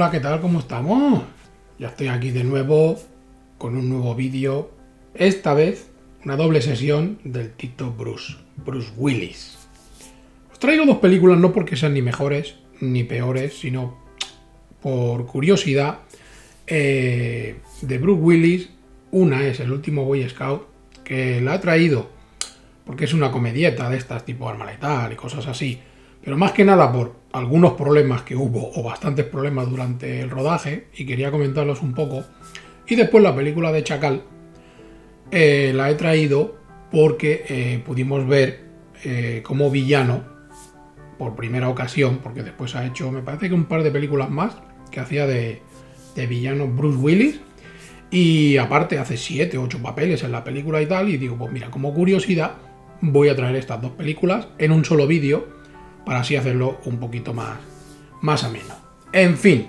hola, ¿qué tal? ¿Cómo estamos? Ya estoy aquí de nuevo con un nuevo vídeo. Esta vez una doble sesión del Tito Bruce Willis. Os traigo dos películas no porque sean ni mejores ni peores, sino por curiosidad de Bruce Willis. Una es El último Boy Scout, que la he traído porque es una comedieta de estas tipo Arma Letal y cosas así, pero más que nada por algunos problemas que hubo, o bastantes problemas durante el rodaje, y quería comentarlos un poco. Y después la película de Chacal la he traído porque pudimos ver como villano, por primera ocasión, porque después ha hecho, me parece que un par de películas más, que hacía de villano Bruce Willis, y aparte hace 7 o 8 papeles en la película y tal, y digo, pues mira, como curiosidad, voy a traer estas dos películas en un solo vídeo, para así hacerlo un poquito más ameno. En fin,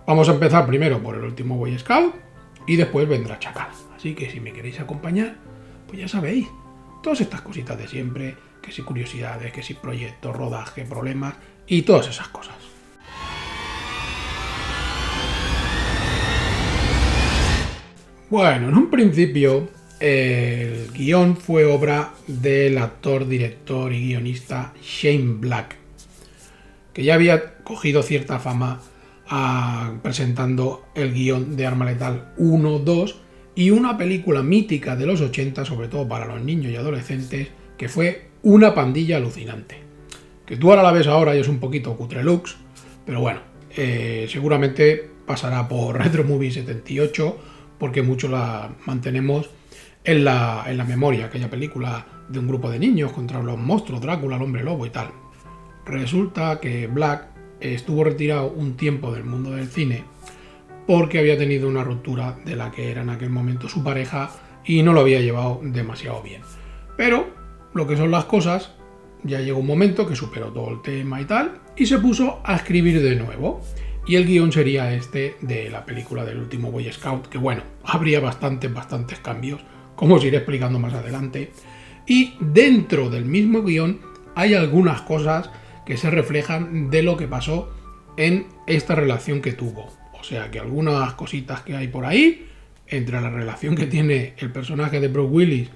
vamos a empezar primero por El último Boy Scout y después vendrá Chacal. Así que si me queréis acompañar, pues ya sabéis, todas estas cositas de siempre, que si curiosidades, que si proyectos, rodaje, problemas y todas esas cosas. Bueno, en un principio el guión fue obra del actor, director y guionista Shane Black, que ya había cogido cierta fama presentando el guión de Arma Letal 1, 2 y una película mítica de los 80, sobre todo para los niños y adolescentes, que fue Una pandilla alucinante. Que tú ahora la ves ahora y es un poquito cutrelux, pero bueno, seguramente pasará por Retro Movie 78, porque mucho la mantenemos en la memoria, aquella película de un grupo de niños contra los monstruos, Drácula, el hombre lobo y tal. Resulta que Black estuvo retirado un tiempo del mundo del cine porque había tenido una ruptura de la que era en aquel momento su pareja y no lo había llevado demasiado bien. Pero lo que son las cosas, ya llegó un momento que superó todo el tema y tal, y se puso a escribir de nuevo. Y el guión sería este de la película del último Boy Scout, que bueno, habría bastantes cambios, como os iré explicando más adelante. Y dentro del mismo guión hay algunas cosas que se reflejan de lo que pasó en esta relación que tuvo. O sea que algunas cositas que hay por ahí, entre la relación que tiene el personaje de Bruce Willis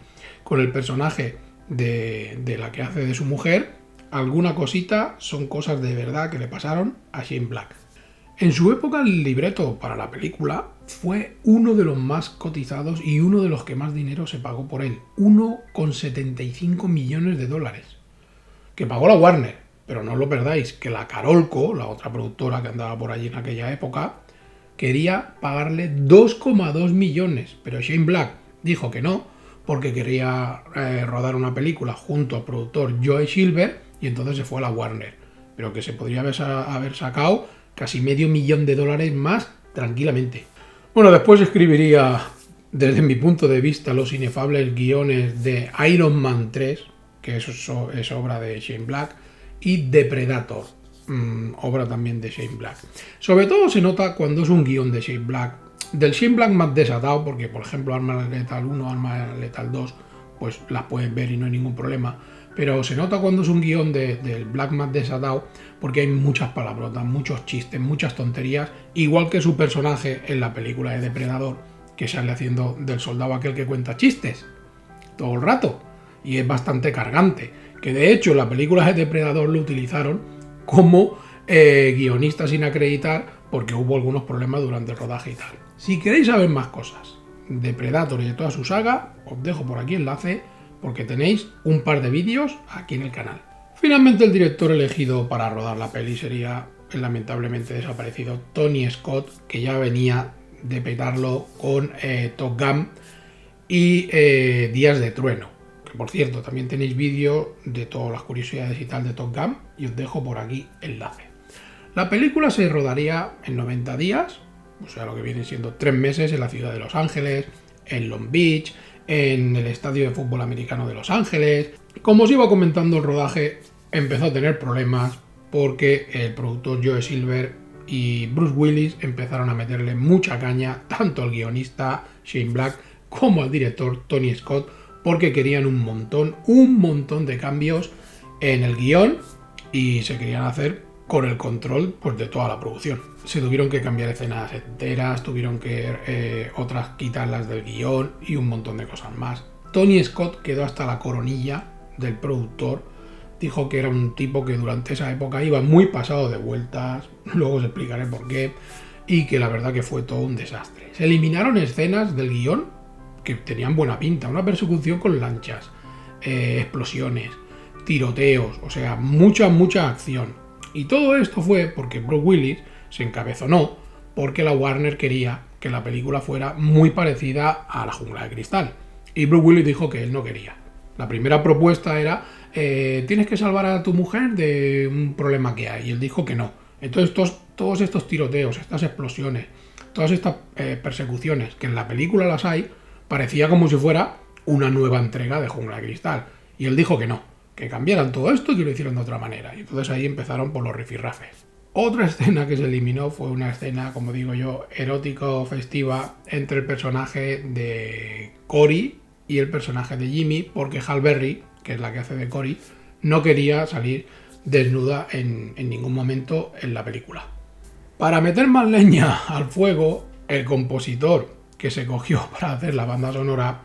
con el personaje de la que hace de su mujer, alguna cosita son cosas de verdad que le pasaron a Shane Black. En su época el libreto para la película fue uno de los más cotizados y uno de los que más dinero se pagó por él, 1,75 millones de dólares, que pagó la Warner. Pero no os lo perdáis, que la Carolco, la otra productora que andaba por allí en aquella época, quería pagarle 2,2 millones, pero Shane Black dijo que no, porque quería rodar una película junto al productor Joe Silver, y entonces se fue a la Warner, pero que se podría haber sacado casi $500,000 más tranquilamente. Bueno, después escribiría, desde mi punto de vista, los inefables guiones de Iron Man 3, que eso es obra de Shane Black, y Depredator, obra también de Shane Black. Sobre todo se nota cuando es un guión de Shane Black, del Shane Black más desatado, porque por ejemplo Arma Letal 1, Arma Letal 2, pues las pueden ver y no hay ningún problema. Pero se nota cuando es un guión del Black más desatado, porque hay muchas palabrotas, muchos chistes, muchas tonterías, igual que su personaje en la película de Depredador, que sale haciendo del soldado aquel que cuenta chistes todo el rato, y es bastante cargante, que de hecho en la película de Depredador lo utilizaron como guionista sin acreditar, porque hubo algunos problemas durante el rodaje y tal. Si queréis saber más cosas de Predator y de toda su saga, os dejo por aquí enlace, porque tenéis un par de vídeos aquí en el canal. Finalmente el director elegido para rodar la peli sería el lamentablemente desaparecido Tony Scott, que ya venía de petarlo con Top Gun y Días de Trueno, que por cierto también tenéis vídeo de todas las curiosidades y tal de Top Gun, y os dejo por aquí enlace. La película se rodaría en 90 días, o sea lo que vienen siendo 3 meses en la ciudad de Los Ángeles, en Long Beach, en el estadio de fútbol americano de Los Ángeles. Como os iba comentando, el rodaje empezó a tener problemas porque el productor Joe Silver y Bruce Willis empezaron a meterle mucha caña tanto al guionista Shane Black como al director Tony Scott, porque querían un montón de cambios en el guión y se querían hacer con el control pues, de toda la producción. Se tuvieron que cambiar escenas enteras, tuvieron que otras quitarlas del guión y un montón de cosas más. Tony Scott quedó hasta la coronilla del productor, dijo que era un tipo que durante esa época iba muy pasado de vueltas, luego os explicaré por qué, y que la verdad que fue todo un desastre. Se eliminaron escenas del guión que tenían buena pinta, una persecución con lanchas, explosiones, tiroteos, o sea, mucha acción. Y todo esto fue porque Bruce Willis se encabezonó porque la Warner quería que la película fuera muy parecida a La Jungla de Cristal. Y Bruce Willis dijo que él no quería. La primera propuesta era, tienes que salvar a tu mujer de un problema que hay. Y él dijo que no. Entonces todos estos tiroteos, estas explosiones, todas estas persecuciones, que en la película las hay, parecía como si fuera una nueva entrega de Jungla de Cristal. Y él dijo que no, que cambiaran todo esto y que lo hicieran de otra manera. Y entonces ahí empezaron por los rifirrafes. Otra escena que se eliminó fue una escena, como digo yo, erótico-festiva entre el personaje de Cory y el personaje de Jimmy, porque Halle Berry, que es la que hace de Cory, no quería salir desnuda en ningún momento en la película. Para meter más leña al fuego, el compositor que se cogió para hacer la banda sonora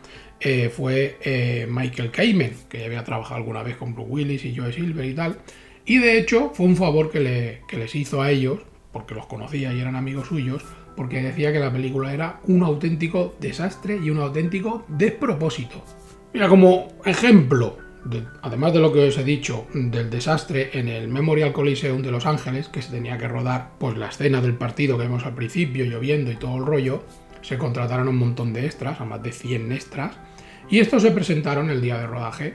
fue Michael Kamen, que ya había trabajado alguna vez con Bruce Willis y Joe Silver y tal, y de hecho fue un favor que les hizo a ellos, porque los conocía y eran amigos suyos, porque decía que la película era un auténtico desastre y un auténtico despropósito. Mira, como ejemplo, además de lo que os he dicho, del desastre en el Memorial Coliseum de Los Ángeles, que se tenía que rodar pues la escena del partido que vemos al principio, lloviendo y todo el rollo, se contrataron un montón de extras, a más de 100 extras, y estos se presentaron el día de rodaje,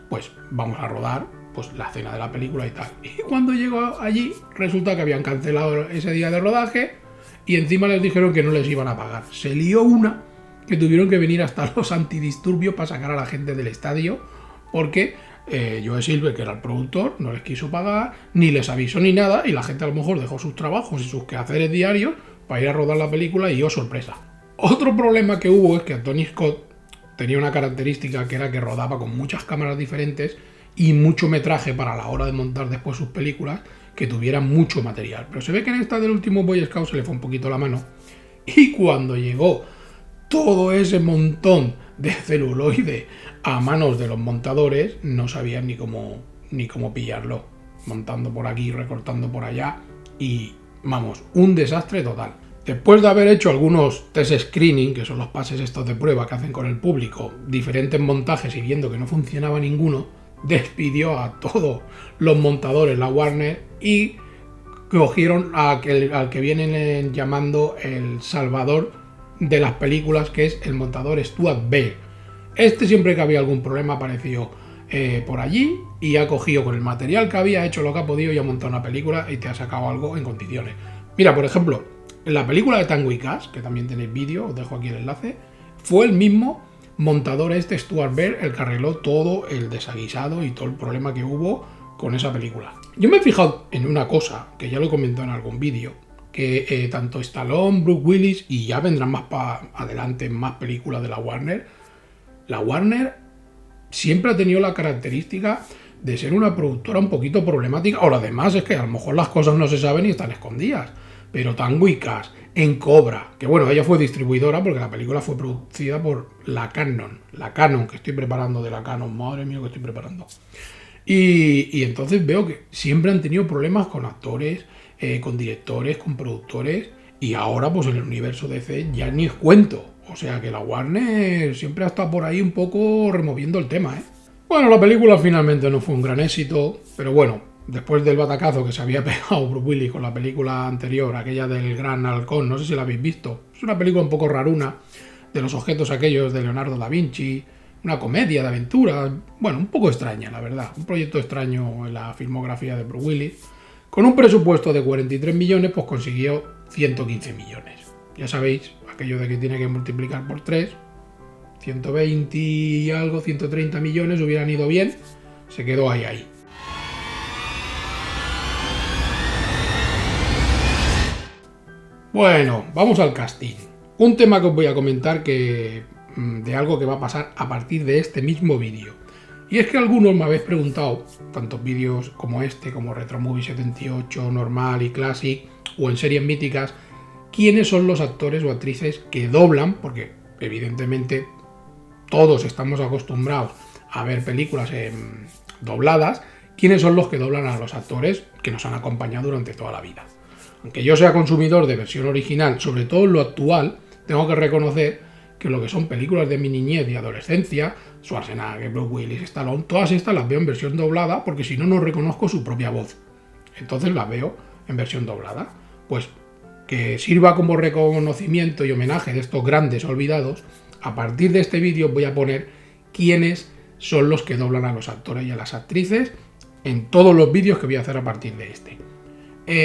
pues vamos a rodar pues la escena de la película y tal. Y cuando llegó allí, resulta que habían cancelado ese día de rodaje y encima les dijeron que no les iban a pagar. Se lió una que tuvieron que venir hasta los antidisturbios para sacar a la gente del estadio porque Joe Silver, que era el productor, no les quiso pagar, ni les avisó ni nada, y la gente a lo mejor dejó sus trabajos y sus quehaceres diarios para ir a rodar la película y sorpresa. Otro problema que hubo es que Tony Scott tenía una característica que era que rodaba con muchas cámaras diferentes y mucho metraje para la hora de montar después sus películas, que tuvieran mucho material. Pero se ve que en esta del último Boy Scout se le fue un poquito la mano, y cuando llegó todo ese montón de celuloide a manos de los montadores, no sabían ni cómo pillarlo, montando por aquí, recortando por allá, y vamos, un desastre total. Después de haber hecho algunos test screening, que son los pases estos de prueba que hacen con el público, diferentes montajes y viendo que no funcionaba ninguno, despidió a todos los montadores, la Warner, y cogieron al que vienen llamando el salvador de las películas, que es el montador Stuart Bale. Este, siempre que había algún problema, apareció por allí y ha cogido con el material que había, hecho lo que ha podido y ha montado una película y te ha sacado algo en condiciones. Mira, por ejemplo, en la película de Tango y Cash, que también tenéis vídeo, os dejo aquí el enlace, fue el mismo montador Stuart Bale el que arregló todo el desaguisado y todo el problema que hubo con esa película. Yo me he fijado en una cosa, que ya lo he comentado en algún vídeo, que tanto Stallone, Bruce Willis, y ya vendrán más para adelante más películas de la Warner siempre ha tenido la característica de ser una productora un poquito problemática, o lo demás es que a lo mejor las cosas no se saben y están escondidas. Pero Tango y Cash, en Cobra, que bueno, ella fue distribuidora porque la película fue producida por la Canon que estoy preparando de la Canon, madre mía que estoy preparando. Y entonces veo que siempre han tenido problemas con actores, con directores, con productores, y ahora pues en el universo DC ya ni os cuento. O sea que la Warner siempre ha estado por ahí un poco removiendo el tema, ¿eh? Bueno, la película finalmente no fue un gran éxito, pero bueno, después del batacazo que se había pegado Bruce Willis con la película anterior, aquella del Gran Halcón, no sé si la habéis visto, es una película un poco raruna, de los objetos aquellos de Leonardo da Vinci, una comedia de aventuras, bueno, un poco extraña, la verdad, un proyecto extraño en la filmografía de Bruce Willis. Con un presupuesto de 43 millones, pues consiguió 115 millones. Ya sabéis, aquello de que tiene que multiplicar por 3, 120 y algo, 130 millones hubieran ido bien, se quedó ahí. Bueno, vamos al casting. Un tema que os voy a comentar de algo que va a pasar a partir de este mismo vídeo. Y es que algunos me habéis preguntado, tantos vídeos como este, como Retro Movie 78, Normal y Classic, o en series míticas, quiénes son los actores o actrices que doblan, porque evidentemente todos estamos acostumbrados a ver películas dobladas, quiénes son los que doblan a los actores que nos han acompañado durante toda la vida. Aunque yo sea consumidor de versión original, sobre todo en lo actual, tengo que reconocer que lo que son películas de mi niñez y adolescencia, Schwarzenegger, Bruce Willis, Stallone, todas estas las veo en versión doblada porque si no, no reconozco su propia voz. Entonces las veo en versión doblada. Pues que sirva como reconocimiento y homenaje de estos grandes olvidados, a partir de este vídeo voy a poner quiénes son los que doblan a los actores y a las actrices en todos los vídeos que voy a hacer a partir de este.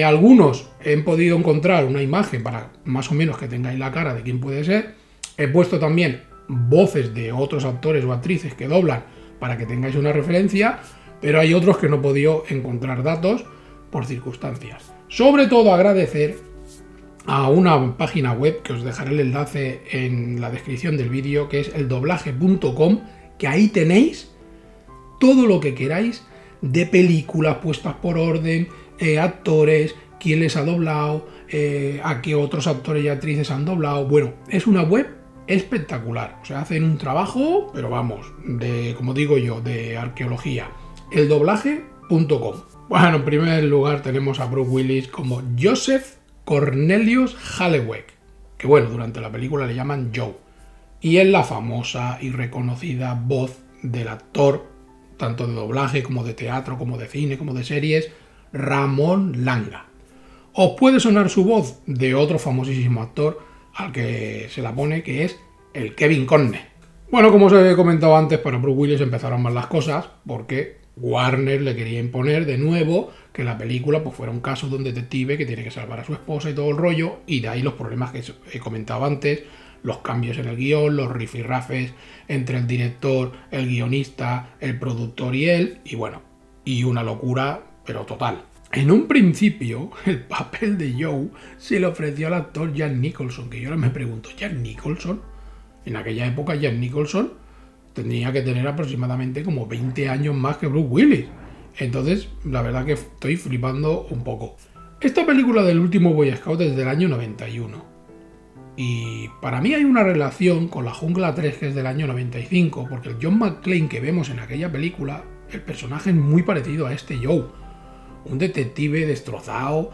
Algunos he podido encontrar una imagen para más o menos que tengáis la cara de quién puede ser. He puesto también voces de otros actores o actrices que doblan para que tengáis una referencia, pero hay otros que no he podido encontrar datos por circunstancias. Sobre todo agradecer a una página web que os dejaré el enlace en la descripción del vídeo, que es eldoblaje.com, que ahí tenéis todo lo que queráis de películas puestas por orden, actores, quién les ha doblado, a qué otros actores y actrices han doblado. Bueno, es una web espectacular. O sea, hacen un trabajo, pero vamos, de, como digo yo, de arqueología. Eldoblaje.com. Bueno, en primer lugar tenemos a Bruce Willis como Joseph Cornelius Hallowell, que bueno, durante la película le llaman Joe. Y es la famosa y reconocida voz del actor, tanto de doblaje como de teatro, como de cine, como de series, Ramón Langa. Os puede sonar su voz de otro famosísimo actor al que se la pone, que es el Kevin Conner. Bueno, como os he comentado antes, para Bruce Willis empezaron mal las cosas porque Warner le quería imponer de nuevo que la película pues fuera un caso de un detective que tiene que salvar a su esposa y todo el rollo, y de ahí los problemas que he comentado antes, los cambios en el guión, los rifirrafes entre el director, el guionista, el productor y él, y bueno, y una locura, pero total. En un principio, el papel de Joe se le ofreció al actor Jack Nicholson, que yo ahora me pregunto, ¿Jack Nicholson? En aquella época Jack Nicholson tendría que tener aproximadamente como 20 años más que Bruce Willis. Entonces, la verdad que estoy flipando un poco. Esta película del último Boy Scout es del año 91. Y para mí hay una relación con La Jungla 3, que es del año 95, porque el John McClane que vemos en aquella película, el personaje es muy parecido a este Joe. Un detective destrozado,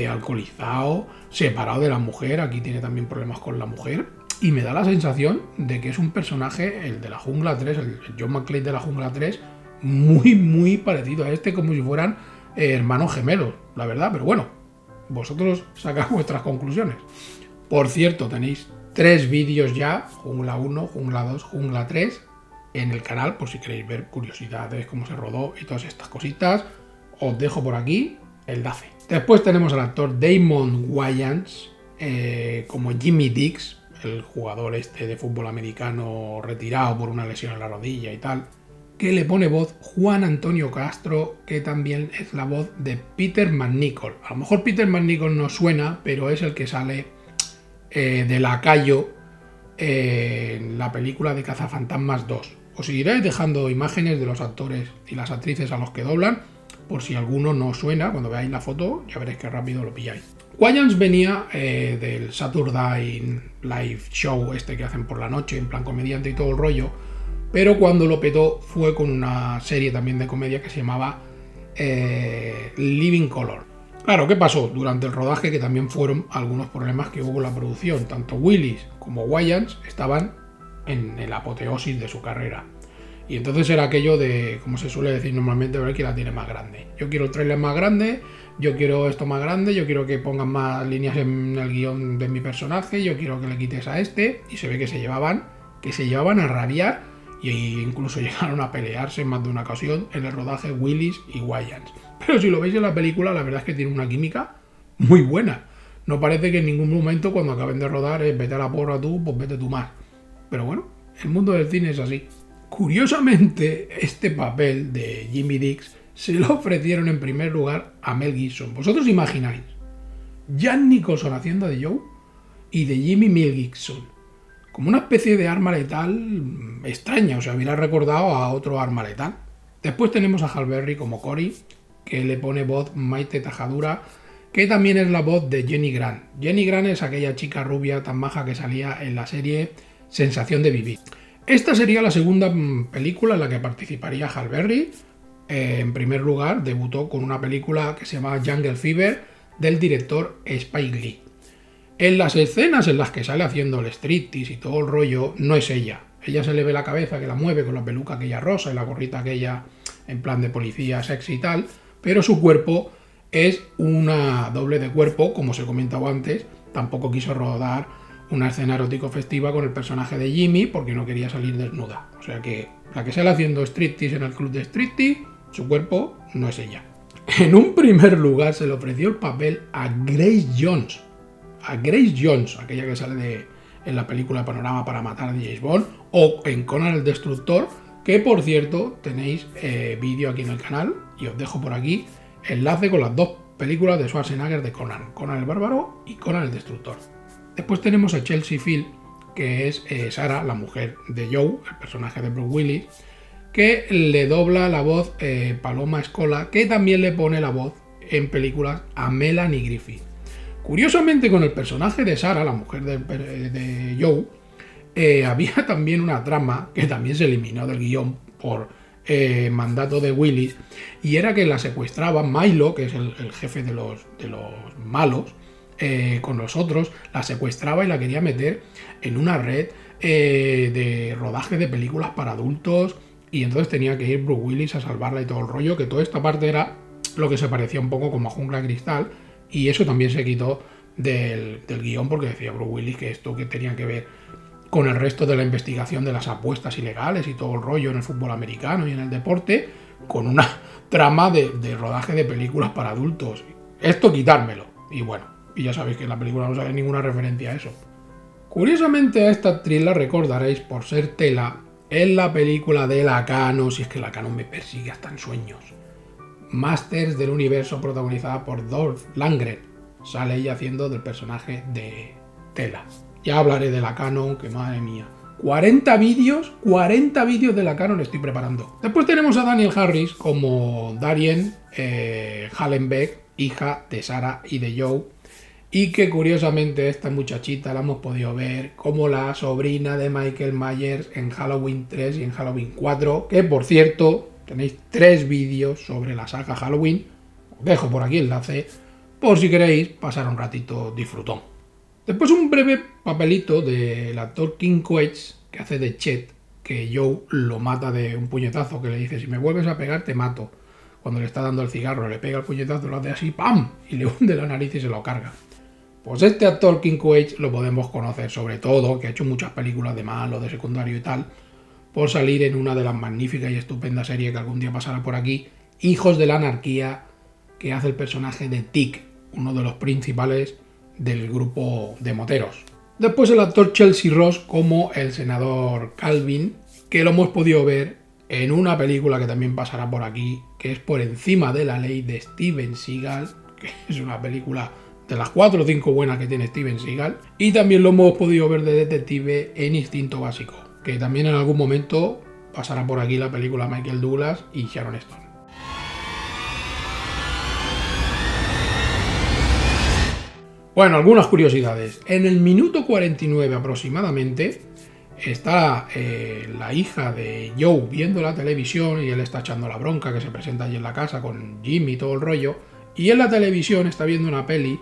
alcoholizado, separado de la mujer, aquí tiene también problemas con la mujer, y me da la sensación de que es un personaje, el de La Jungla 3, el John McClane de La Jungla 3, muy parecido a este, como si fueran hermanos gemelos, la verdad, pero bueno, vosotros sacad vuestras conclusiones. Por cierto, tenéis 3 vídeos ya, Jungla 1, Jungla 2, Jungla 3, en el canal, por si queréis ver curiosidades, cómo se rodó y todas estas cositas. Os dejo por aquí el enlace. Después tenemos al actor Damon Wayans como Jimmy Dix, el jugador este de fútbol americano retirado por una lesión en la rodilla y tal, que le pone voz Juan Antonio Castro, que también es la voz de Peter McNichol. A lo mejor Peter McNichol no suena, pero es el que sale de lacayo en la película de Cazafantasmas 2. Os iré dejando imágenes de los actores y las actrices a los que doblan, por si alguno no suena. Cuando veáis la foto ya veréis que rápido lo pilláis. Wayans venía del Saturday Live Show este que hacen por la noche, en plan comediante y todo el rollo, pero cuando lo petó fue con una serie también de comedia que se llamaba Living Color. Claro, ¿qué pasó? Durante el rodaje, que también fueron algunos problemas que hubo con la producción, tanto Willis como Wayans estaban en el apoteosis de su carrera. Y entonces era aquello de, como se suele decir normalmente, ver quién la tiene más grande. Yo quiero el trailer más grande, yo quiero esto más grande, yo quiero que pongan más líneas en el guión de mi personaje, yo quiero que le quites a este. Y se ve que se llevaban a rabiar, e incluso llegaron a pelearse en más de una ocasión en el rodaje Willis y Wayans. Pero si lo veis en la película, la verdad es que tiene una química muy buena. No parece que en ningún momento cuando acaben de rodar es vete a la porra tú, pues vete tú más. Pero bueno, el mundo del cine es así. Curiosamente, este papel de Jimmy Dix se lo ofrecieron en primer lugar a Mel Gibson. ¿Vosotros imagináis? Jack Nicholson haciendo de Joe y de Jimmy Mel Gibson como una especie de arma letal extraña, o sea, hubiera recordado a otro arma letal. Después tenemos a Halle Berry como Cory, que le pone voz Maite Tajadura, que también es la voz de Jenny Grant. Jenny Grant es aquella chica rubia tan maja que salía en la serie Sensación de Vivir. Esta sería la segunda película en la que participaría Halle Berry. En primer lugar, debutó con una película que se llama Jungle Fever del director Spike Lee. En las escenas en las que sale haciendo el striptease y todo el rollo, no es ella. Ella se le ve la cabeza que la mueve con la peluca aquella rosa y la gorrita aquella en plan de policía sexy y tal, pero su cuerpo es una doble de cuerpo, como se comentaba antes. Tampoco quiso rodar una escena erótico festiva con el personaje de Jimmy porque no quería salir desnuda. O sea que la que sale haciendo striptease en el club de striptease, su cuerpo no es ella. En un primer lugar se le ofreció el papel a Grace Jones. A Grace Jones, aquella que sale en la película Panorama para matar a James Bond, o en Conan el Destructor, que por cierto tenéis vídeo aquí en el canal y os dejo por aquí enlace con las dos películas de Schwarzenegger de Conan, Conan el Bárbaro y Conan el Destructor. Después tenemos a Chelsea Field, que es Sarah, la mujer de Joe, el personaje de Bruce Willis, que le dobla la voz Paloma Escola, que también le pone la voz en películas a Melanie Griffith. Curiosamente, con el personaje de Sarah, la mujer de Joe, había también una trama que también se eliminó del guión por mandato de Willis, y era que la secuestraba Milo, que es el jefe de los malos, con los otros, la secuestraba y la quería meter en una red de rodaje de películas para adultos, y entonces tenía que ir Bruce Willis a salvarla y todo el rollo, que toda esta parte era lo que se parecía un poco como a Jungla de Cristal, y eso también se quitó del guión porque decía Bruce Willis que esto que tenía que ver con el resto de la investigación de las apuestas ilegales y todo el rollo en el fútbol americano y en el deporte, con una trama de rodaje de películas para adultos. Esto quitármelo. Y bueno, y ya sabéis que en la película no sale ninguna referencia a eso. Curiosamente a esta actriz la recordaréis por ser Tela en la película de Lacano, si es que Lacano me persigue hasta en sueños. Masters del Universo, protagonizada por Dolph Lundgren. Sale ella haciendo del personaje de Tela. Ya hablaré de Lacano, que madre mía. 40 vídeos de Lacano le estoy preparando. Después tenemos a Daniel Harris como Darien Hallenbeck, hija de Sarah y de Joe. Y que curiosamente esta muchachita la hemos podido ver como la sobrina de Michael Myers en Halloween 3 y en Halloween 4. Que por cierto, tenéis 3 vídeos sobre la saga Halloween. Os dejo por aquí el enlace por si queréis pasar un ratito disfrutón. Después un breve papelito del actor King Coates, que hace de Chet, que Joe lo mata de un puñetazo, que le dice: si me vuelves a pegar te mato. Cuando le está dando el cigarro le pega el puñetazo, lo hace así, ¡pam!, y le hunde la nariz y se lo carga. Pues este actor King Coates lo podemos conocer sobre todo, que ha hecho muchas películas de malo, de secundario y tal, por salir en una de las magníficas y estupendas series que algún día pasará por aquí, Hijos de la Anarquía, que hace el personaje de Tick, uno de los principales del grupo de moteros. Después el actor Chelsea Ross como el senador Calvin, que lo hemos podido ver en una película que también pasará por aquí, que es Por encima de la ley, de Steven Seagal, que es una película de las 4 o 5 buenas que tiene Steven Seagal. Y también lo hemos podido ver de detective en Instinto Básico, que también en algún momento pasará por aquí la película Michael Douglas y Sharon Stone. Bueno, algunas curiosidades. En el minuto 49 aproximadamente está la hija de Joe viendo la televisión y él está echando la bronca, que se presenta allí en la casa con Jimmy y todo el rollo, y en la televisión está viendo una peli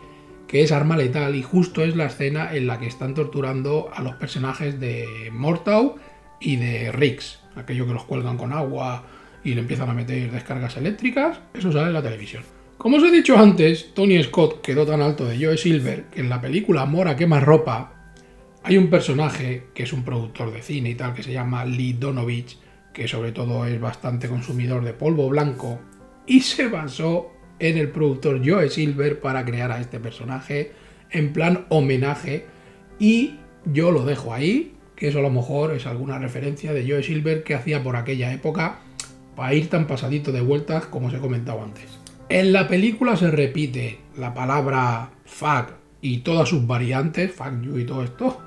que es Arma Letal, y justo es la escena en la que están torturando a los personajes de Murtaugh y de Riggs, aquello que los cuelgan con agua y le empiezan a meter descargas eléctricas. Eso sale en la televisión. Como os he dicho antes, Tony Scott quedó tan alto de Joe Silver que en la película Mora quema ropa hay un personaje que es un productor de cine y tal, que se llama Lee Donovich, que sobre todo es bastante consumidor de polvo blanco, y se basó en el productor Joe Silver para crear a este personaje en plan homenaje, y yo lo dejo ahí, que eso a lo mejor es alguna referencia de Joe Silver que hacía por aquella época para ir tan pasadito de vueltas como os he comentado antes. En la película se repite la palabra fuck y todas sus variantes, fuck you y todo esto,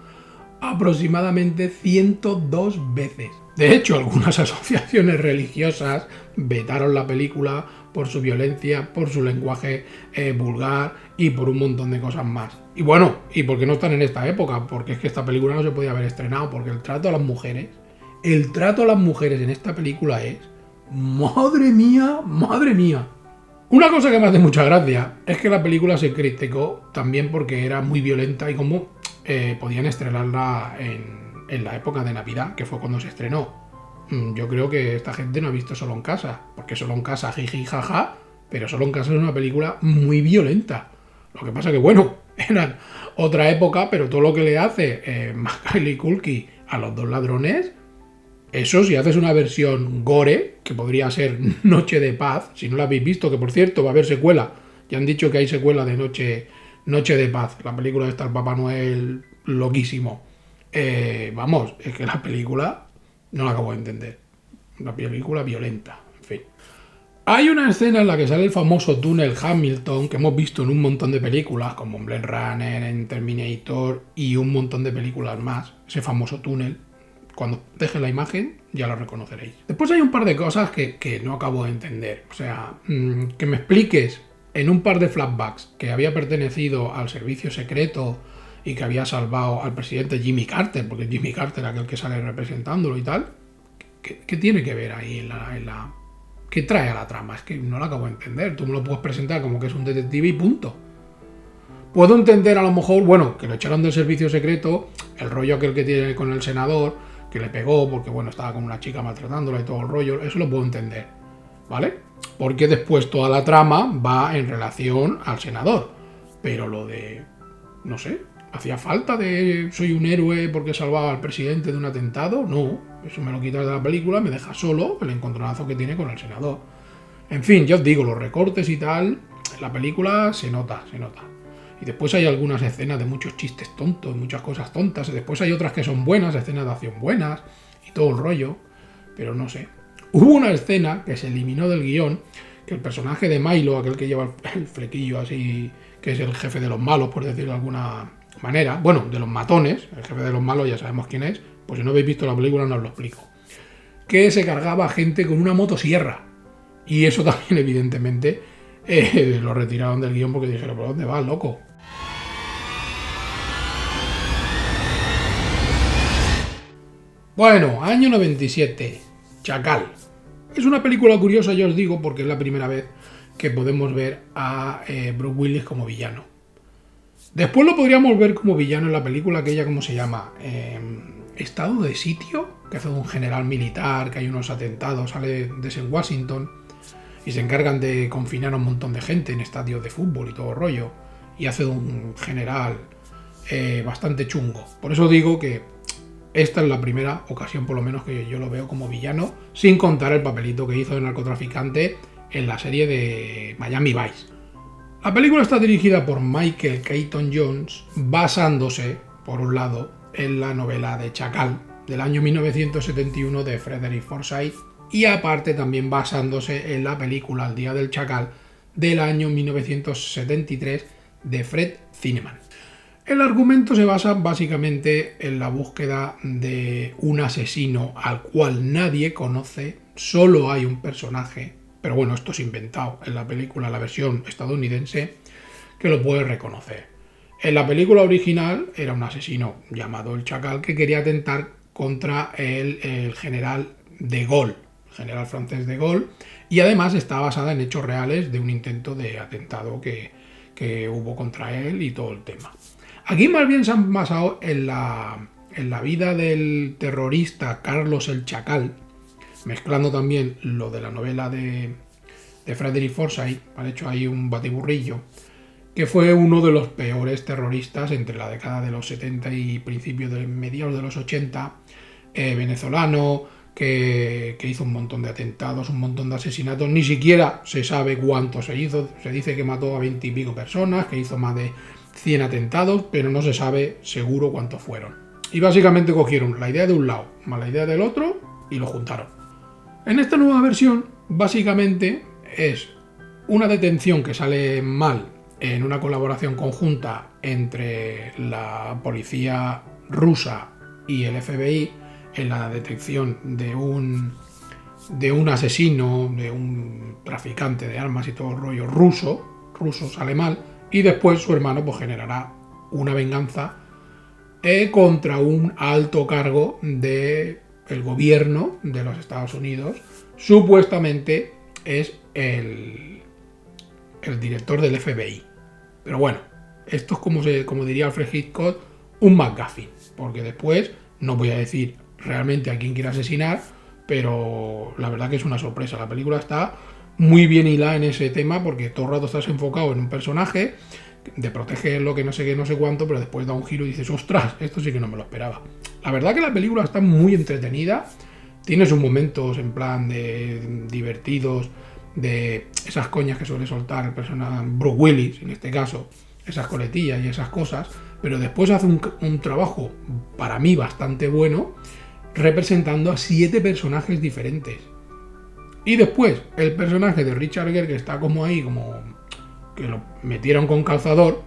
aproximadamente 102 veces. De hecho, algunas asociaciones religiosas vetaron la película por su violencia, por su lenguaje vulgar y por un montón de cosas más. Y bueno, ¿y por qué no están en esta época? Porque es que esta película no se podía haber estrenado, porque el trato a las mujeres en esta película es... ¡Madre mía! ¡Madre mía! Una cosa que me hace mucha gracia es que la película se criticó también porque era muy violenta y como podían estrenarla en la época de Navidad, que fue cuando se estrenó. Yo creo que esta gente no ha visto Solo en Casa, porque Solo en Casa, jiji, jaja, pero Solo en Casa es una película muy violenta. Lo que pasa que, bueno, era otra época, pero todo lo que le hace Macaulay Culkin a los dos ladrones, eso si haces una versión gore, que podría ser Noche de Paz, si no la habéis visto, que por cierto va a haber secuela, ya han dicho que hay secuela de Noche de Paz, la película de estar Papá Noel loquísimo. Vamos, es que la película no la acabo de entender. Una película violenta, en fin. Hay una escena en la que sale el famoso túnel Hamilton que hemos visto en un montón de películas, como en Blade Runner, en Terminator y un montón de películas más. Ese famoso túnel. Cuando deje la imagen ya lo reconoceréis. Después hay un par de cosas que no acabo de entender. O sea, que me expliques en un par de flashbacks que había pertenecido al servicio secreto y que había salvado al presidente Jimmy Carter, porque Jimmy Carter era aquel que sale representándolo y tal. ¿Qué tiene que ver ahí en la... ¿Qué trae a la trama? Es que no la acabo de entender. Tú me lo puedes presentar como que es un detective y punto. Puedo entender a lo mejor, bueno, que lo echaron del servicio secreto, el rollo aquel que tiene con el senador, que le pegó porque, bueno, estaba con una chica maltratándola y todo el rollo, eso lo puedo entender, ¿vale? Porque después toda la trama va en relación al senador. Pero lo de... no sé, ¿hacía falta de soy un héroe porque he salvado al presidente de un atentado? No, eso me lo quitas de la película, me deja solo el encontronazo que tiene con el senador. En fin, ya os digo, los recortes y tal, en la película se nota. Y después hay algunas escenas de muchos chistes tontos, muchas cosas tontas. Y después hay otras que son buenas, escenas de acción buenas y todo el rollo. Pero no sé. Hubo una escena que se eliminó del guión, que el personaje de Milo, aquel que lleva el flequillo así, que es el jefe de los malos, por decirlo de alguna manera, bueno, de los matones, el jefe de los malos ya sabemos quién es, pues si no habéis visto la película no os lo explico, que se cargaba gente con una motosierra. Y eso también evidentemente lo retiraron del guión porque dijeron, ¿por dónde vas, loco? Bueno, año 97, Chacal. Es una película curiosa, ya os digo, porque es la primera vez que podemos ver a Bruce Willis como villano. Después lo podríamos ver como villano en la película aquella, ¿cómo se llama? Estado de sitio, que hace de un general militar, que hay unos atentados, sale desde Washington y se encargan de confinar a un montón de gente en estadios de fútbol y todo el rollo, y hace de un general bastante chungo. Por eso digo que esta es la primera ocasión, por lo menos, que yo lo veo como villano, sin contar el papelito que hizo de narcotraficante en la serie de Miami Vice. La película está dirigida por Michael Keaton Jones, basándose, por un lado, en la novela de Chacal, del año 1971 de Frederick Forsyth, y aparte también basándose en la película El Día del Chacal, del año 1973 de Fred Zinnemann. El argumento se basa básicamente en la búsqueda de un asesino al cual nadie conoce, solo hay un personaje, pero bueno, esto es inventado en la película, la versión estadounidense, que lo puede reconocer. En la película original era un asesino llamado el Chacal que quería atentar contra el general de Gaulle, el general francés de Gaulle, y además está basada en hechos reales de un intento de atentado que hubo contra él y todo el tema. Aquí más bien se han basado en la vida del terrorista Carlos el Chacal, mezclando también lo de la novela de Frederick Forsyth, han hecho ahí un batiburrillo, que fue uno de los peores terroristas entre la década de los 70 y principios de mediados de los 80, venezolano, que hizo un montón de atentados, un montón de asesinatos, ni siquiera se sabe cuánto se hizo, se dice que mató a 20 y pico personas, que hizo más de 100 atentados, pero no se sabe seguro cuántos fueron. Y básicamente cogieron la idea de un lado más la idea del otro y lo juntaron. En esta nueva versión, básicamente es una detención que sale mal en una colaboración conjunta entre la policía rusa y el FBI en la detección de un asesino, de un traficante de armas y todo el rollo ruso sale mal, y después su hermano pues generará una venganza contra un alto cargo del gobierno de los Estados Unidos. Supuestamente es el director del FBI. Pero bueno, esto es como diría Alfred Hitchcock, un MacGuffin, porque después no voy a decir realmente a quién quiere asesinar, pero la verdad que es una sorpresa. La película está muy bien hilada en ese tema, porque todo el rato estás enfocado en un personaje, de protegerlo, que no sé qué, no sé cuánto, pero después da un giro y dices, ostras, esto sí que no me lo esperaba. La verdad que la película está muy entretenida, tiene sus momentos en plan de divertidos, de esas coñas que suele soltar el personaje Bruce Willis, en este caso, esas coletillas y esas cosas, pero después hace un trabajo, para mí, bastante bueno, representando a 7 personajes diferentes. Y después, el personaje de Richard Gere, que está como ahí, como que lo metieron con calzador,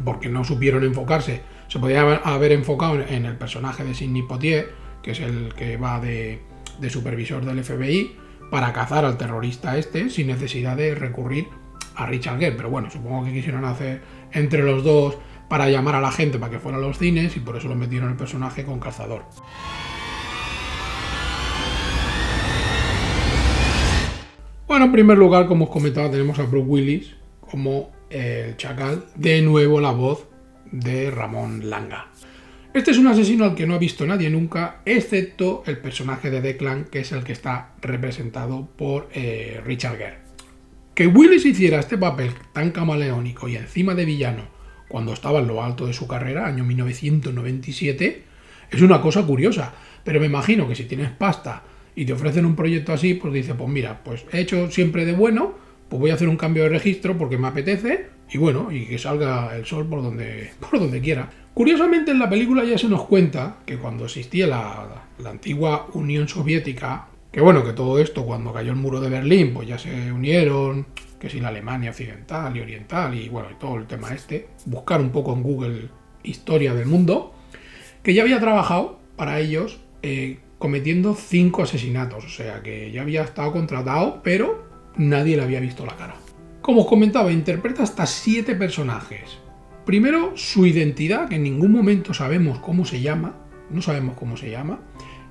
porque no supieron enfocarse. Se podía haber enfocado en el personaje de Sidney Poitier, que es el que va de supervisor del FBI, para cazar al terrorista este, sin necesidad de recurrir a Richard Gere. Pero bueno, supongo que quisieron hacer entre los dos para llamar a la gente para que fuera a los cines, y por eso lo metieron el personaje con calzador. Bueno, en primer lugar, como os comentaba, tenemos a Bruce Willis como el Chacal, de nuevo la voz de Ramón Langa. Este es un asesino al que no ha visto nadie nunca, excepto el personaje de Declan, que es el que está representado por Richard Gere. Que Willis hiciera este papel tan camaleónico y encima de villano cuando estaba en lo alto de su carrera, año 1997, es una cosa curiosa, pero me imagino que si tienes pasta y te ofrecen un proyecto así, pues dices, pues mira, pues he hecho siempre de bueno, pues voy a hacer un cambio de registro porque me apetece, y bueno, y que salga el sol por donde quiera. Curiosamente, en la película ya se nos cuenta que cuando existía la antigua Unión Soviética, que bueno, que todo esto cuando cayó el muro de Berlín, pues ya se unieron, que si la Alemania occidental y oriental, y bueno, y todo el tema este, buscar un poco en Google historia del mundo, que ya había trabajado para ellos cometiendo 5 asesinatos, o sea que ya había estado contratado, pero nadie le había visto la cara. Como os comentaba, interpreta hasta 7 personajes. Primero, su identidad, que en ningún momento sabemos cómo se llama, no sabemos cómo se llama,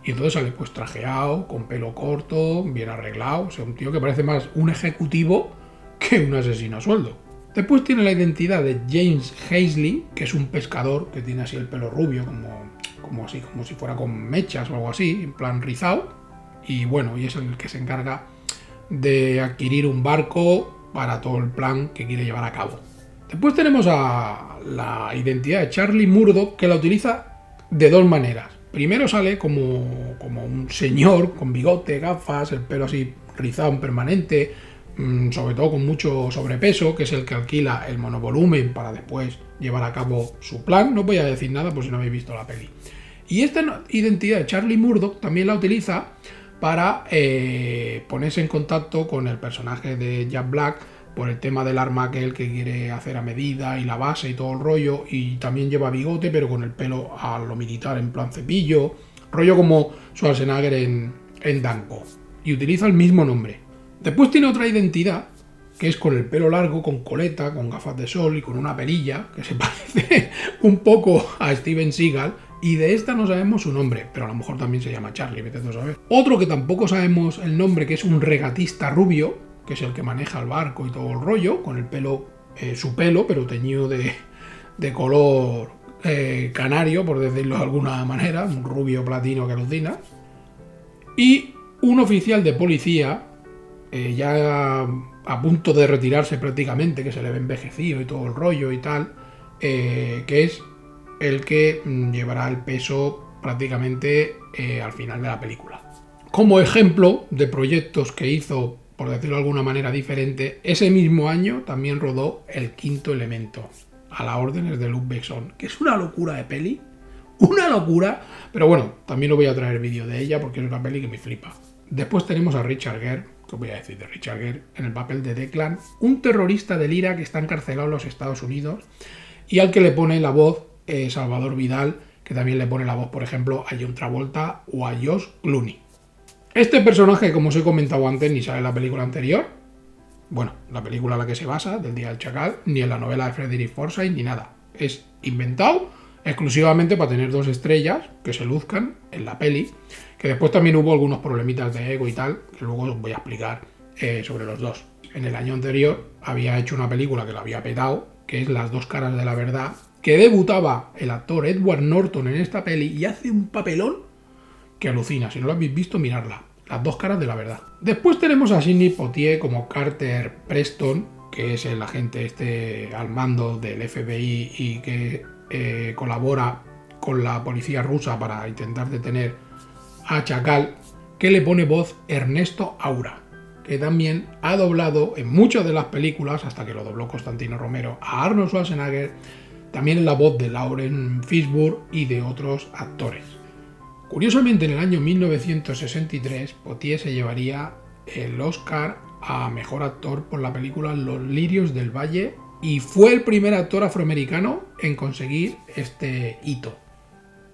y entonces sale pues trajeado, con pelo corto, bien arreglado, o sea, un tío que parece más un ejecutivo que un asesino a sueldo. Después tiene la identidad de James Hazley, que es un pescador que tiene así el pelo rubio, como si fuera con mechas o algo así, en plan rizado, y bueno, y es el que se encarga de adquirir un barco para todo el plan que quiere llevar a cabo. Después tenemos a la identidad de Charlie Murdoch, que la utiliza de 2 maneras. Primero sale como un señor con bigote, gafas, el pelo así rizado en permanente, sobre todo con mucho sobrepeso, que es el que alquila el monovolumen para después llevar a cabo su plan. No voy a decir nada por si no habéis visto la peli. Y esta identidad de Charlie Murdoch también la utiliza para ponerse en contacto con el personaje de Jack Black por el tema del arma que él que quiere hacer a medida y la base y todo el rollo, y también lleva bigote pero con el pelo a lo militar en plan cepillo, rollo como Schwarzenegger en Danko, y utiliza el mismo nombre. Después tiene otra identidad que es con el pelo largo, con coleta, con gafas de sol y con una perilla que se parece un poco a Steven Seagal. Y de esta no sabemos su nombre, pero a lo mejor también se llama Charlie, vete a saber. Otro que tampoco sabemos el nombre, que es un regatista rubio, que es el que maneja el barco y todo el rollo, con el pelo, su pelo, pero teñido de color canario, por decirlo de alguna manera, un rubio platino que alucina. Y un oficial de policía, ya a punto de retirarse prácticamente, que se le ve envejecido y todo el rollo y tal, que es el que llevará el peso prácticamente al final de la película. Como ejemplo de proyectos que hizo, por decirlo de alguna manera diferente, ese mismo año también rodó El Quinto Elemento, a las órdenes de Luc Besson, que es una locura de peli, una locura, pero bueno, también os voy a traer vídeo de ella porque es una peli que me flipa. Después tenemos a Richard Gere, que os voy a decir de Richard Gere, en el papel de Declan, un terrorista del IRA que está encarcelado en los Estados Unidos y al que le pone la voz Salvador Vidal, que también le pone la voz, por ejemplo, a John Travolta o a Josh Clooney. Este personaje, como os he comentado antes, ni sale en la película anterior, bueno, la película en la que se basa, del Día del Chacal, ni en la novela de Frederick Forsyth, ni nada. Es inventado exclusivamente para tener 2 estrellas que se luzcan en la peli, que después también hubo algunos problemitas de ego y tal, que luego os voy a explicar sobre los dos. En el año anterior había hecho una película que la había petado, que es Las 2 caras de la verdad, que debutaba el actor Edward Norton en esta peli y hace un papelón que alucina. Si no lo habéis visto, miradla. Las 2 caras de la verdad. Después tenemos a Sidney Poitier como Carter Preston, que es el agente al mando del FBI y que colabora con la policía rusa para intentar detener a Chacal, que le pone voz Ernesto Aura, que también ha doblado en muchas de las películas, hasta que lo dobló Constantino Romero, a Arnold Schwarzenegger, también en la voz de Lauren Fishburne y de otros actores. Curiosamente, en el año 1963, Poitier se llevaría el Oscar a Mejor Actor por la película Los Lirios del Valle y fue el primer actor afroamericano en conseguir este hito.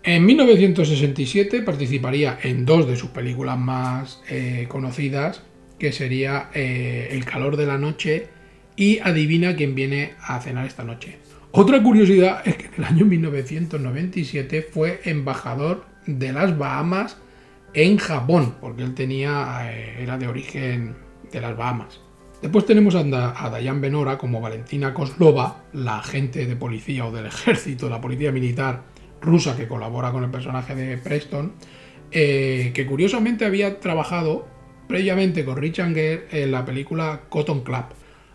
En 1967 participaría en 2 de sus películas más conocidas, que sería El calor de la noche y Adivina quién viene a cenar esta noche. Otra curiosidad es que en el año 1997 fue embajador de las Bahamas en Japón, porque él era de origen de las Bahamas. Después tenemos a Diane Venora como Valentina Kozlova, la agente de policía o del ejército, la policía militar rusa que colabora con el personaje de Preston, que curiosamente había trabajado previamente con Richard Gere en la película Cotton Club.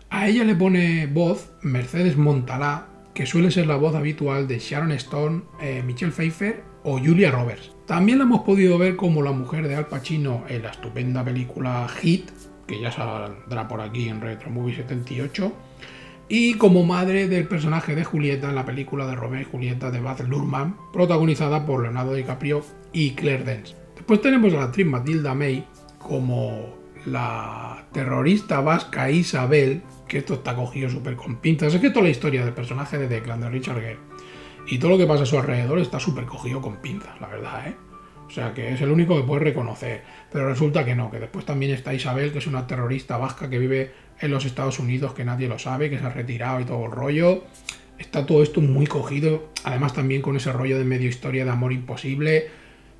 A ella le pone voz Mercedes Montalá, que suele ser la voz habitual de Sharon Stone, Michelle Pfeiffer o Julia Roberts. También la hemos podido ver como la mujer de Al Pacino en la estupenda película Hit, que ya saldrá por aquí en Retro Movie 78, y como madre del personaje de Julieta en la película de Romeo y Julieta de Baz Luhrmann, protagonizada por Leonardo DiCaprio y Claire Danes. Después tenemos a la actriz Matilda May como la terrorista vasca Isabel, que esto está cogido súper con pinzas. Es que toda la historia del personaje de Declan, de Richard Gere, y todo lo que pasa a su alrededor está súper cogido con pinzas, la verdad, ¿eh? O sea, que es el único que puede reconocer. Pero resulta que no, que después también está Isabel, que es una terrorista vasca que vive en los Estados Unidos, que nadie lo sabe, que se ha retirado y todo el rollo. Está todo esto muy cogido, además también con ese rollo de medio historia de amor imposible,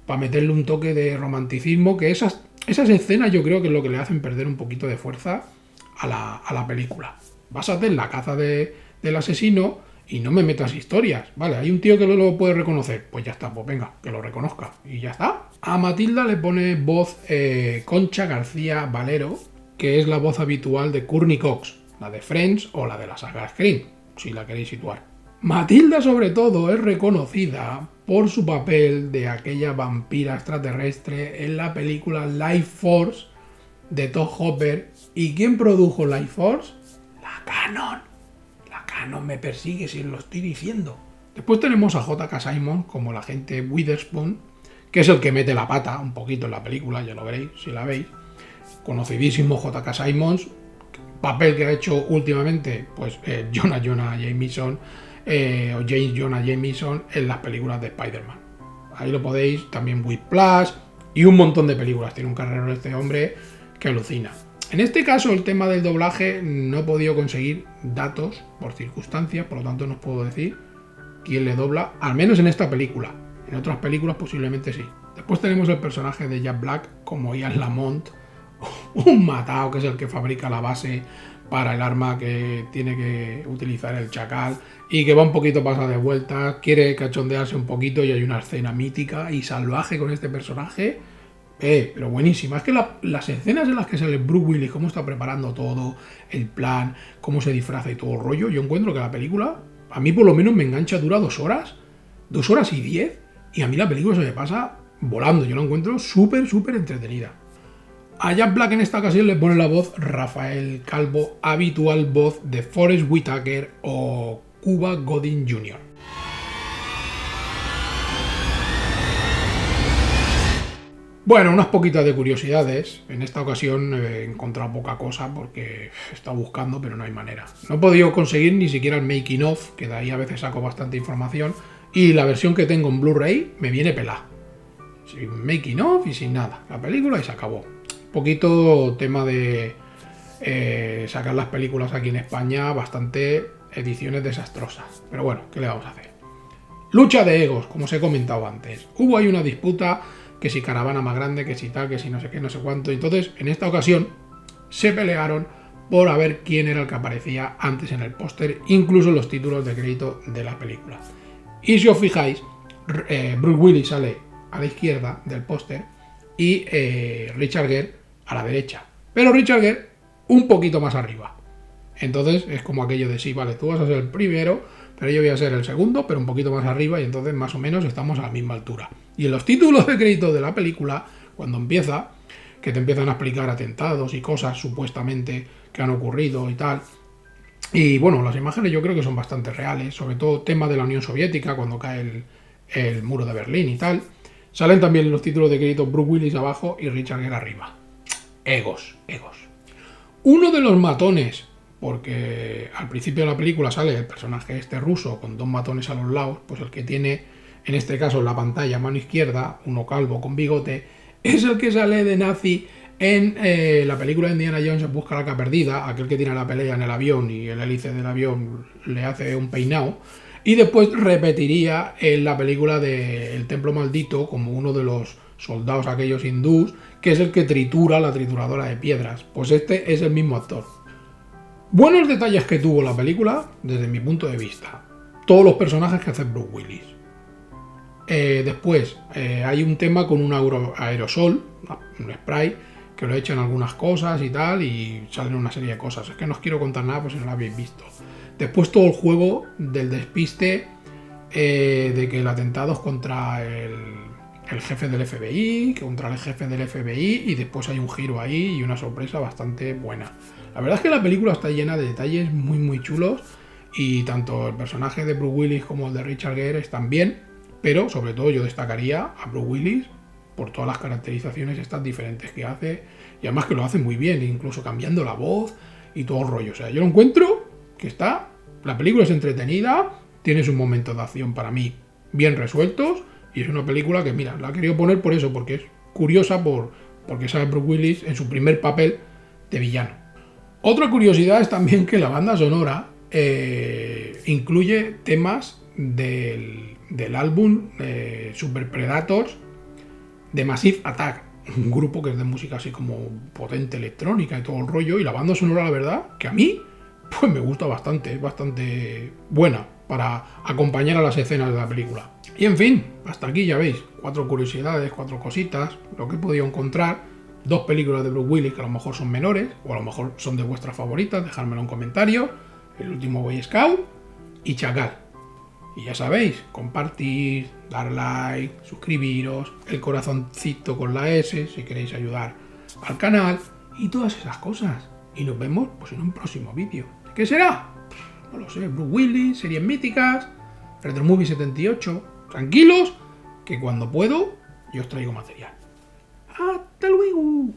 para meterle un toque de romanticismo, que esas escenas yo creo que es lo que le hacen perder un poquito de fuerza a la película. Básate en la caza del asesino y no me metas historias. Vale, hay un tío que lo puede reconocer, pues ya está, pues venga, que lo reconozca y ya está. A Matilda le pone voz Concha García Valero, que es la voz habitual de Courtney Cox, la de Friends o la de la saga Scream, si la queréis situar. Matilda sobre todo es reconocida por su papel de aquella vampira extraterrestre en la película Life Force de Todd Hopper. ¿Y quién produjo Life Force? La Canon. La Canon me persigue si lo estoy diciendo. Después tenemos a J.K. Simmons como el agente Witherspoon, que es el que mete la pata un poquito en la película, ya lo veréis si la veis. Conocidísimo J.K. Simmons, papel que ha hecho últimamente pues Jonah Jameson o James Jonah Jameson en las películas de Spider-Man. Ahí lo podéis, también Whiplash y un montón de películas. Tiene un carrero este hombre que alucina. En este caso el tema del doblaje no he podido conseguir datos por circunstancias, por lo tanto no os puedo decir quién le dobla, al menos en esta película. En otras películas posiblemente sí. Después tenemos el personaje de Jack Black como Ian Lamont, un matao que es el que fabrica la base para el arma que tiene que utilizar el Chacal y que va un poquito pasada de vueltas, quiere cachondearse un poquito y hay una escena mítica y salvaje con este personaje, pero buenísima. Es que las escenas en las que sale Bruce Willis, cómo está preparando todo, el plan, cómo se disfraza y todo el rollo, yo encuentro que la película, a mí por lo menos me engancha, dura 2 horas, 2 horas y 10, y a mí la película se me pasa volando, yo la encuentro súper entretenida. A Jack Black en esta ocasión le pone la voz Rafael Calvo, habitual voz de Forest Whitaker o Cuba Gooding Jr. Bueno, unas poquitas de curiosidades. En esta ocasión he encontrado poca cosa porque he estado buscando, pero no hay manera. No he podido conseguir ni siquiera el making of, que de ahí a veces saco bastante información. Y la versión que tengo en Blu-ray me viene pelada. Sin making of y sin nada. La película y se acabó. Un poquito tema de sacar las películas aquí en España, bastante ediciones desastrosas. Pero bueno, ¿qué le vamos a hacer? Lucha de egos, como os he comentado antes. Hubo ahí una disputa, que si caravana más grande, que si tal, que si no sé qué, no sé cuánto. Entonces, en esta ocasión, se pelearon por a ver quién era el que aparecía antes en el póster, incluso en los títulos de crédito de la película. Y si os fijáis, Bruce Willis sale a la izquierda del póster y Richard Gere a la derecha. Pero Richard Gere un poquito más arriba. Entonces es como aquello de sí, vale, tú vas a ser el primero, pero yo voy a ser el segundo, pero un poquito más arriba, y entonces más o menos estamos a la misma altura. Y en los títulos de crédito de la película, cuando empieza, que te empiezan a explicar atentados y cosas supuestamente que han ocurrido y tal. Y bueno, las imágenes yo creo que son bastante reales, sobre todo tema de la Unión Soviética, cuando cae el muro de Berlín y tal. Salen también los títulos de crédito Bruce Willis abajo y Richard Gere arriba. Egos. Uno de los matones, porque al principio de la película sale el personaje este ruso con dos matones a los lados, pues el que tiene, en este caso en la pantalla a mano izquierda, uno calvo con bigote, es el que sale de nazi en la película de Indiana Jones en busca de la arca perdida, aquel que tiene la pelea en el avión y el hélice del avión le hace un peinado, y después repetiría en la película de El Templo Maldito como uno de los soldados aquellos hindús, que es el que tritura la trituradora de piedras. Pues este es el mismo actor. Buenos detalles que tuvo la película, desde mi punto de vista. Todos los personajes que hace Bruce Willis. Después, hay un tema con un aerosol, un spray, que lo echan algunas cosas y tal, y salen una serie de cosas. Es que no os quiero contar nada, pues si no lo habéis visto. Después todo el juego del despiste, de que el atentado es contra el jefe del FBI, contra el jefe del FBI, y después hay un giro ahí y una sorpresa bastante buena. La verdad es que la película está llena de detalles muy muy chulos, y tanto el personaje de Bruce Willis como el de Richard Gere están bien, pero sobre todo yo destacaría a Bruce Willis por todas las caracterizaciones estas diferentes que hace, y además que lo hace muy bien, incluso cambiando la voz y todo el rollo. O sea, yo lo encuentro que la película es entretenida, tiene sus momentos de acción para mí bien resueltos, y es una película que, mira, la he querido poner por eso, porque es curiosa, porque sale Bruce Willis en su primer papel de villano. Otra curiosidad es también que la banda sonora incluye temas del álbum Super Predators de Massive Attack, un grupo que es de música así como potente electrónica y todo el rollo, y la banda sonora, la verdad, que a mí pues me gusta bastante, es bastante buena para acompañar a las escenas de la película. Y en fin, hasta aquí ya veis, 4 curiosidades, 4 cositas, lo que he podido encontrar, 2 películas de Bruce Willis que a lo mejor son menores, o a lo mejor son de vuestras favoritas, dejármelo en comentarios, El último Boy Scout y Chacal. Y ya sabéis, compartir, dar like, suscribiros, el corazoncito con la S si queréis ayudar al canal y todas esas cosas. Y nos vemos pues en un próximo vídeo. ¿Qué será? No lo sé, Bruce Willis, series míticas, Retro Movie 78. Tranquilos, que cuando puedo yo os traigo material. ¡Hasta luego!